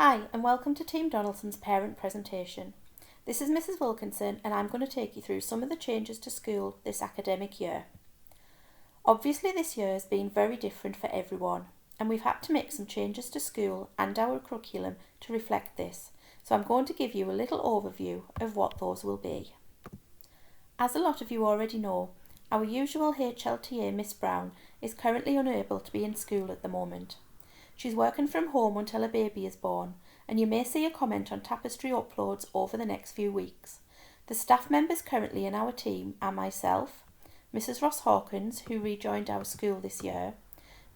Hi and welcome to Team Donaldson's parent presentation. This is Mrs Wilkinson and I'm going to take you through some of the changes to school this academic year. Obviously this year has been very different for everyone and we've had to make some changes to school and our curriculum to reflect this, so I'm going to give you a little overview of what those will be. As a lot of you already know, our usual HLTA Miss Brown is currently unable to be in school at the moment. She's working from home until a baby is born, and you may see a comment on tapestry uploads over the next few weeks. The staff members currently in our team are myself, Mrs Ross Hawkins, who rejoined our school this year,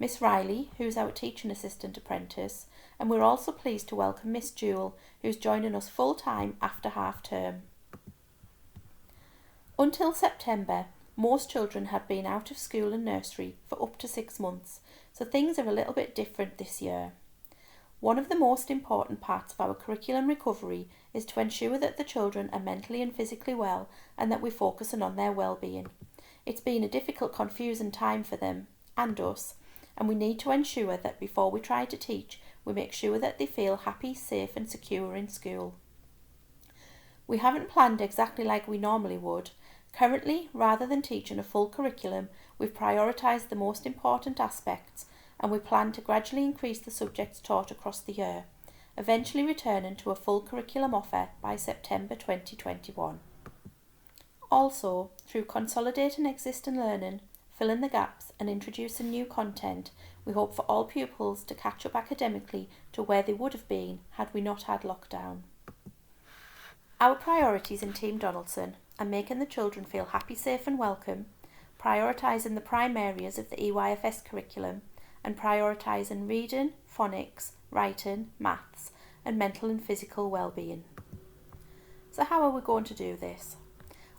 Miss Riley, who's our teaching assistant apprentice, and we're also pleased to welcome Miss Jewel, who's joining us full-time after half term. Until September, most children had been out of school and nursery for up to 6 months, so things are a little bit different this year. One of the most important parts of our curriculum recovery is to ensure that the children are mentally and physically well and that we're focusing on their well-being. It's been a difficult, confusing time for them and us, and we need to ensure that before we try to teach, we make sure that they feel happy, safe and secure in school. We haven't planned exactly like we normally would. Currently, rather than teaching a full curriculum, we've prioritised the most important aspects and we plan to gradually increase the subjects taught across the year, eventually returning to a full curriculum offer by September 2021. Also, through consolidating existing learning, filling the gaps and introducing new content, we hope for all pupils to catch up academically to where they would have been had we not had lockdown. Our priorities in Team Donaldson are making the children feel happy, safe and welcome, prioritising the prime areas of the EYFS curriculum and prioritising reading, phonics, writing, maths and mental and physical well-being. So how are we going to do this?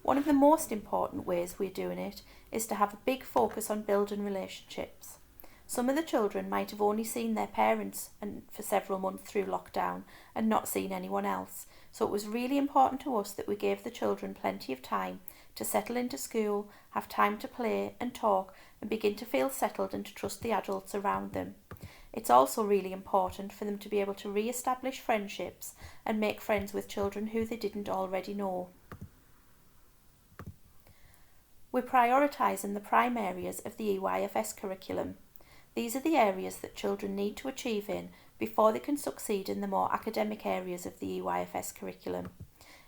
One of the most important ways we're doing it is to have a big focus on building relationships. Some of the children might have only seen their parents for several months through lockdown and not seen anyone else. So it was really important to us that we gave the children plenty of time to settle into school, have time to play and talk and begin to feel settled and to trust the adults around them. It's also really important for them to be able to re-establish friendships and make friends with children who they didn't already know. We're prioritising the prime areas of the EYFS curriculum. These are the areas that children need to achieve in before they can succeed in the more academic areas of the EYFS curriculum.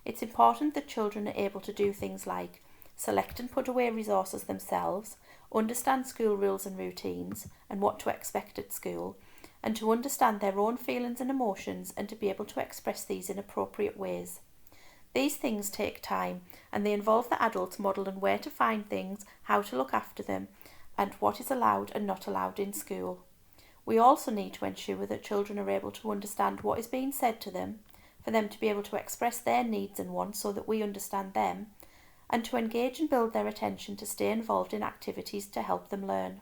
It's important that children are able to do things like select and put away resources themselves, understand school rules and routines and what to expect at school, and to understand their own feelings and emotions and to be able to express these in appropriate ways. These things take time and they involve the adults modelling where to find things, how to look after them, and what is allowed and not allowed in school. We also need to ensure that children are able to understand what is being said to them, for them to be able to express their needs and wants so that we understand them, and to engage and build their attention to stay involved in activities to help them learn.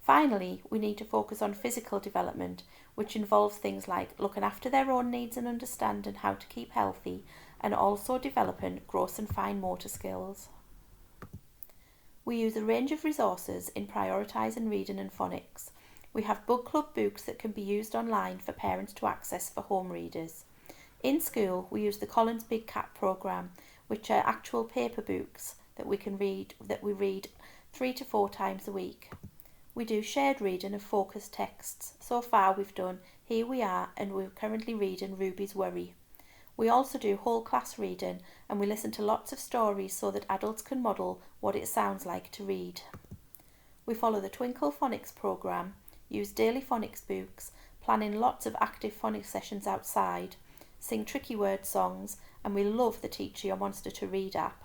Finally, we need to focus on physical development, which involves things like looking after their own needs and understanding how to keep healthy, and also developing gross and fine motor skills. We use a range of resources in prioritising reading and phonics. We have book club books that can be used online for parents to access for home readers. In school, we use the Collins Big Cat programme, which are actual paper books that we read 3 to 4 times a week. We do shared reading of focused texts. So far we've done Here We Are and we're currently reading Ruby's Worry. We also do whole class reading and we listen to lots of stories so that adults can model what it sounds like to read. We follow the Twinkle Phonics programme, use daily phonics books, plan in lots of active phonics sessions outside, sing tricky word songs, and we love the Teach Your Monster to Read app.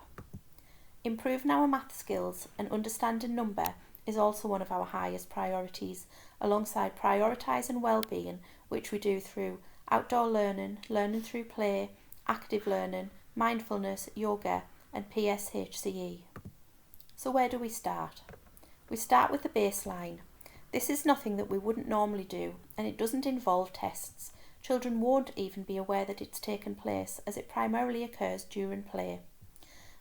Improving our math skills and understanding number is also one of our highest priorities, alongside prioritising well-being, which we do through outdoor learning, learning through play, active learning, mindfulness, yoga and PSHCE. So where do we start? We start with the baseline. This is nothing that we wouldn't normally do and it doesn't involve tests. Children won't even be aware that it's taken place as it primarily occurs during play.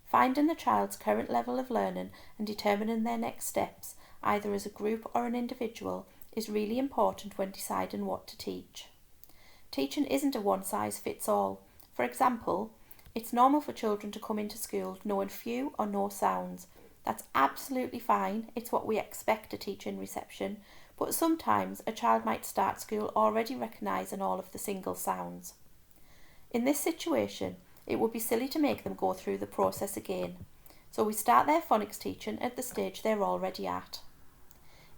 Finding the child's current level of learning and determining their next steps, either as a group or an individual, is really important when deciding what to teach. Teaching isn't a one-size-fits-all. For example, it's normal for children to come into school knowing few or no sounds. That's absolutely fine, it's what we expect to teach in reception, but sometimes a child might start school already recognising all of the single sounds. In this situation, it would be silly to make them go through the process again, so we start their phonics teaching at the stage they're already at.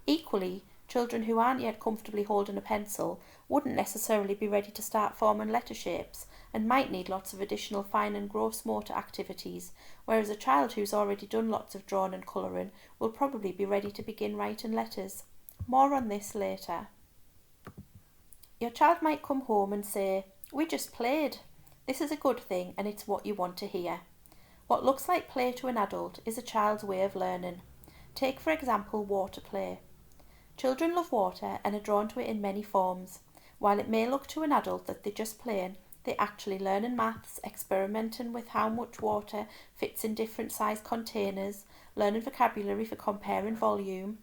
Equally, children who aren't yet comfortably holding a pencil wouldn't necessarily be ready to start forming letter shapes and might need lots of additional fine and gross motor activities, whereas a child who's already done lots of drawing and colouring will probably be ready to begin writing letters. More on this later. Your child might come home and say, "We just played." This is a good thing and it's what you want to hear. What looks like play to an adult is a child's way of learning. Take for example water play. Children love water and are drawn to it in many forms. While it may look to an adult that they're just playing, they're actually learning maths, experimenting with how much water fits in different sized containers, learning vocabulary for comparing volume.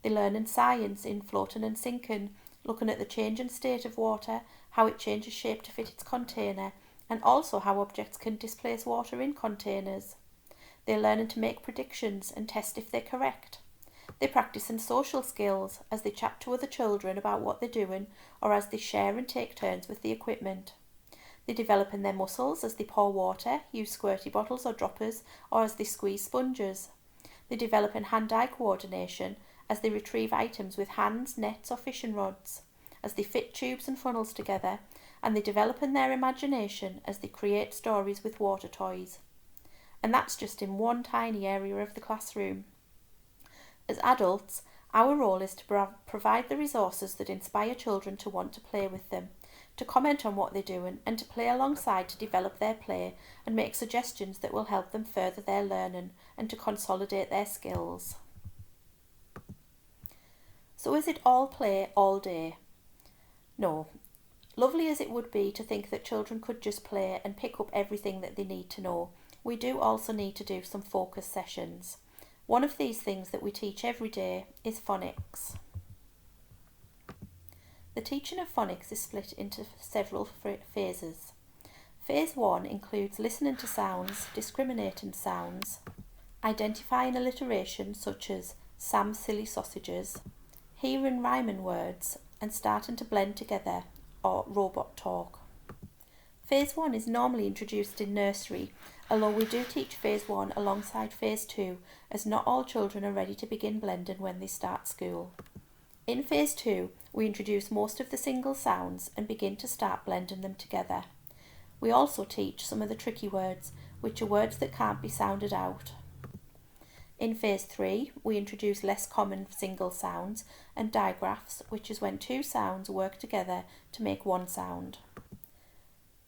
They're learning science in floating and sinking, looking at the changing state of water, how it changes shape to fit its container, and also how objects can displace water in containers. They're learning to make predictions and test if they're correct. They're practicing social skills as they chat to other children about what they're doing or as they share and take turns with the equipment. They're developing their muscles as they pour water, use squirty bottles or droppers, or as they squeeze sponges. They're developing hand-eye coordination as they retrieve items with hands, nets or fishing rods, as they fit tubes and funnels together, and they're developing their imagination as they create stories with water toys. And that's just in one tiny area of the classroom. As adults, our role is to provide the resources that inspire children to want to play with them, to comment on what they're doing and to play alongside to develop their play and make suggestions that will help them further their learning and to consolidate their skills. So is it all play all day? No. Lovely as it would be to think that children could just play and pick up everything that they need to know, we do also need to do some focus sessions. One of these things that we teach every day is phonics. The teaching of phonics is split into several phases. Phase 1 includes listening to sounds, discriminating sounds, identifying alliteration such as "Sam silly sausages," hearing rhyming words and starting to blend together or robot talk. Phase 1 is normally introduced in nursery, although we do teach Phase 1 alongside Phase 2 as not all children are ready to begin blending when they start school. In Phase 2, we introduce most of the single sounds and begin to start blending them together. We also teach some of the tricky words, which are words that can't be sounded out. In Phase 3, we introduce less common single sounds and digraphs, which is when two sounds work together to make one sound.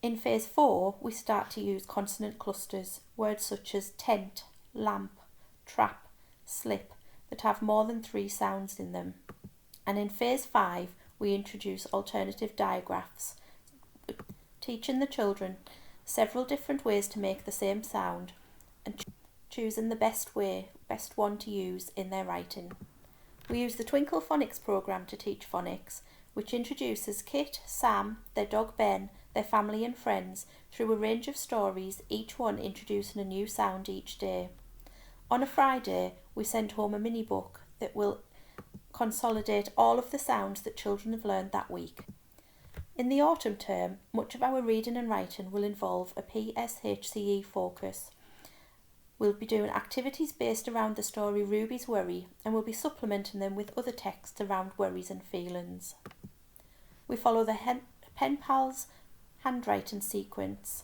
In Phase 4, we start to use consonant clusters, words such as tent, lamp, trap, slip, that have more than 3 sounds in them. And in Phase 5, we introduce alternative digraphs, teaching the children several different ways to make the same sound and choosing the best one to use in their writing. We use the Twinkle Phonics programme to teach phonics, which introduces Kit, Sam, their dog Ben, their family and friends through a range of stories, each one introducing a new sound each day. On a Friday, we send home a mini book that will consolidate all of the sounds that children have learned that week. In the autumn term, much of our reading and writing will involve a PSHCE focus. We'll be doing activities based around the story Ruby's Worry, and we'll be supplementing them with other texts around worries and feelings. We follow the Pen Pals handwriting sequence,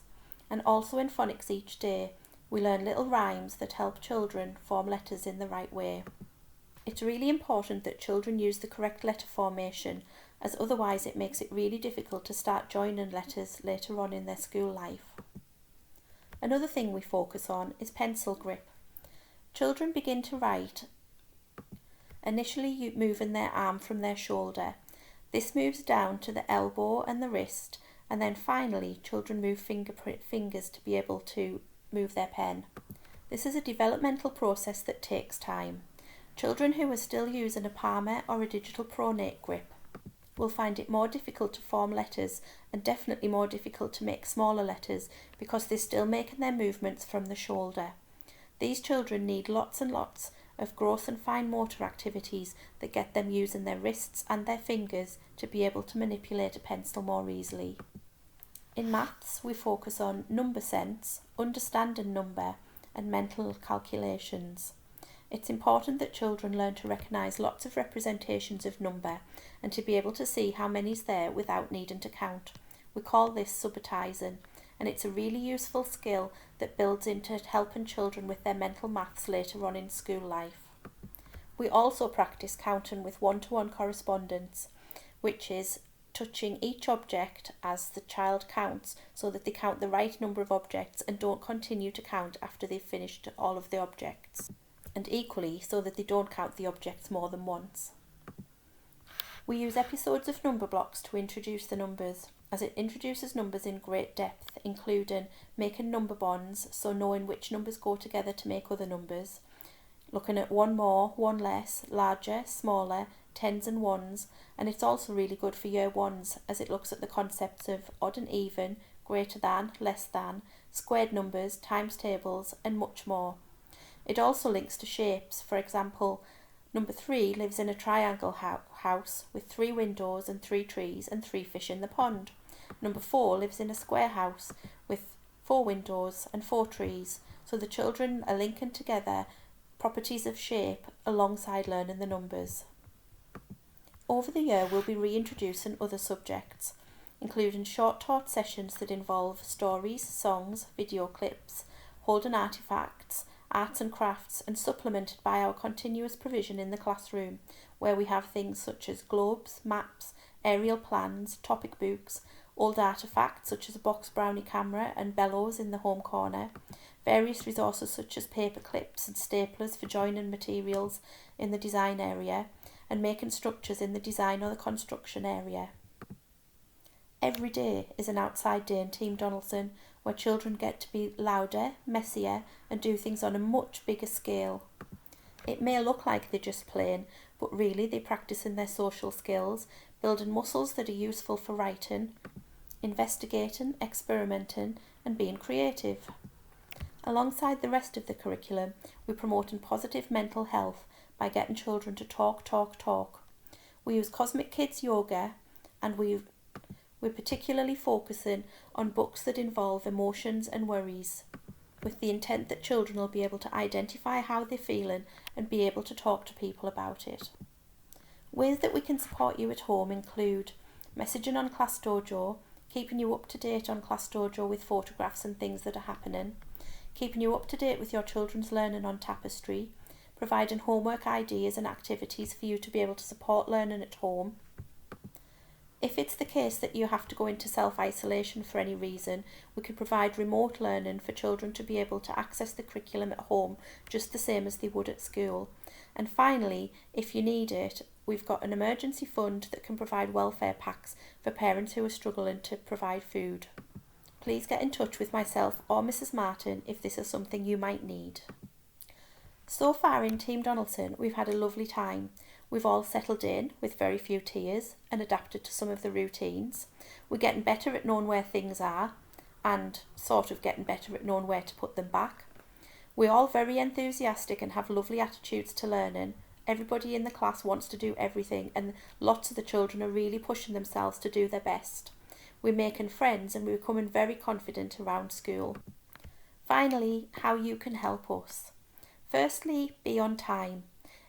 and also in phonics each day we learn little rhymes that help children form letters in the right way. It's really important that children use the correct letter formation, as otherwise it makes it really difficult to start joining letters later on in their school life. Another thing we focus on is pencil grip. Children begin to write initially moving their arm from their shoulder. This moves down to the elbow and the wrist, and then finally children move fingers to be able to move their pen. This is a developmental process that takes time. Children who are still using a Palmer or a digital pronate grip will find it more difficult to form letters and definitely more difficult to make smaller letters because they're still making their movements from the shoulder. These children need lots and lots of gross and fine motor activities that get them using their wrists and their fingers to be able to manipulate a pencil more easily. In maths, we focus on number sense, understanding number, and mental calculations. It's important that children learn to recognise lots of representations of number and to be able to see how many's there without needing to count. We call this subitizing, and it's a really useful skill that builds into helping children with their mental maths later on in school life. We also practice counting with one-to-one correspondence, which is touching each object as the child counts so that they count the right number of objects and don't continue to count after they've finished all of the objects, and equally so that they don't count the objects more than once. We use episodes of number blocks to introduce the numbers, as it introduces numbers in great depth, including making number bonds, so knowing which numbers go together to make other numbers, looking at one more, one less, larger, smaller, tens and ones, and it's also really good for year ones as it looks at the concepts of odd and even, greater than, less than, squared numbers, times tables, and much more. It also links to shapes. For example, number 3 lives in a triangle house with 3 windows and 3 trees and 3 fish in the pond. Number 4 lives in a square house with 4 windows and 4 trees. So the children are linking together properties of shape alongside learning the numbers. Over the year, we'll be reintroducing other subjects, including short taught sessions that involve stories, songs, video clips, holding artefacts, arts and crafts, and supplemented by our continuous provision in the classroom, where we have things such as globes, maps, aerial plans, topic books, old artefacts such as a box brownie camera and bellows in the home corner, various resources such as paper clips and staplers for joining materials in the design area, and making structures in the design or the construction area. Every day is an outside day in Team Donaldson, where children get to be louder, messier, and do things on a much bigger scale. It may look like they're just playing, but really they're practicing their social skills, building muscles that are useful for writing, investigating, experimenting, and being creative. Alongside the rest of the curriculum, we're promoting positive mental health by getting children to talk. We use Cosmic Kids Yoga, and we're particularly focusing on books that involve emotions and worries, with the intent that children will be able to identify how they're feeling and be able to talk to people about it. Ways that we can support you at home include messaging on Class Dojo, keeping you up to date on Class Dojo with photographs and things that are happening, keeping you up to date with your children's learning on Tapestry, providing homework ideas and activities for you to be able to support learning at home. If it's the case that you have to go into self-isolation for any reason, we can provide remote learning for children to be able to access the curriculum at home just the same as they would at school. And finally, if you need it, we've got an emergency fund that can provide welfare packs for parents who are struggling to provide food. Please get in touch with myself or Mrs. Martin if this is something you might need. So far in Team Donaldson, we've had a lovely time. We've all settled in with very few tears and adapted to some of the routines. We're getting better at knowing where things are and sort of getting better at knowing where to put them back. We're all very enthusiastic and have lovely attitudes to learning. Everybody in the class wants to do everything, and lots of the children are really pushing themselves to do their best. We're making friends and we're becoming very confident around school. Finally, how you can help us. Firstly, be on time.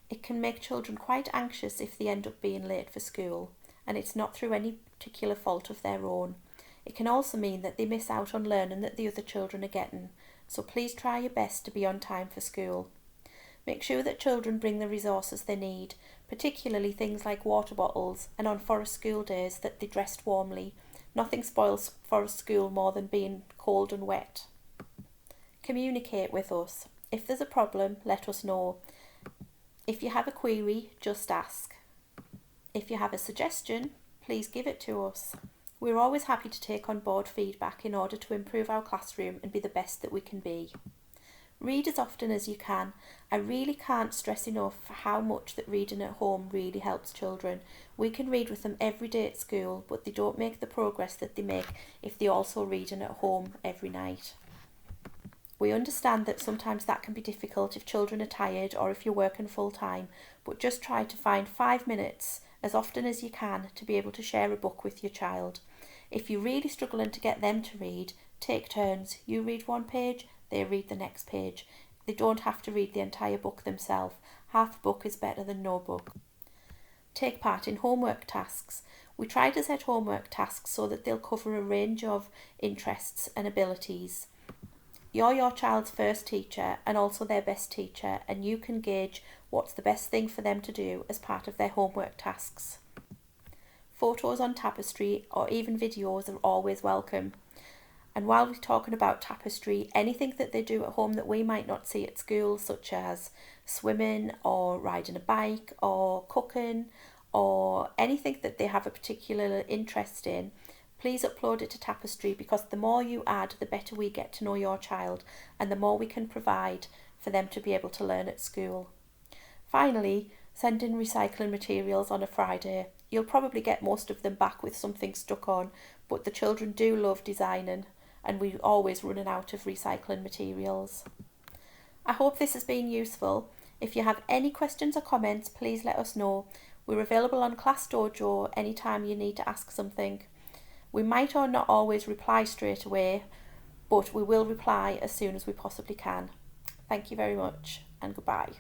It can make children quite anxious if they end up being late for school, and it's not through any particular fault of their own. It can also mean that they miss out on learning that the other children are getting, so please try your best to be on time for school. Make sure that children bring the resources they need, particularly things like water bottles, and on Forest School days that they dressed warmly. Nothing spoils Forest School more than being cold and wet. Communicate with us. If there's a problem, let us know. If you have a query, just ask. If you have a suggestion, please give it to us. We're always happy to take on board feedback in order to improve our classroom and be the best that we can be. Read as often as you can. I really can't stress enough how much that reading at home really helps children. We can read with them every day at school, but they don't make the progress that they make if they also reading at home every night. We understand that sometimes that can be difficult if children are tired or if you're working full time, but just try to find 5 minutes as often as you can to be able to share a book with your child. If you're really struggling to get them to read, take turns. You read one page, they read the next page. They don't have to read the entire book themselves. Half a book is better than no book. Take part in homework tasks. We try to set homework tasks so that they'll cover a range of interests and abilities. You're your child's first teacher and also their best teacher, and you can gauge what's the best thing for them to do as part of their homework tasks. Photos on tapestry or even videos are always welcome. And while we're talking about tapestry, anything that they do at home that we might not see at school, such as swimming or riding a bike or cooking or anything that they have a particular interest in, please upload it to Tapestry, because the more you add, the better we get to know your child and the more we can provide for them to be able to learn at school. Finally, send in recycling materials on a Friday. You'll probably get most of them back with something stuck on, but the children do love designing and we're always running out of recycling materials. I hope this has been useful. If you have any questions or comments, please let us know. We're available on Class Dojo anytime you need to ask something. We might or not always reply straight away, but we will reply as soon as we possibly can. Thank you very much and goodbye.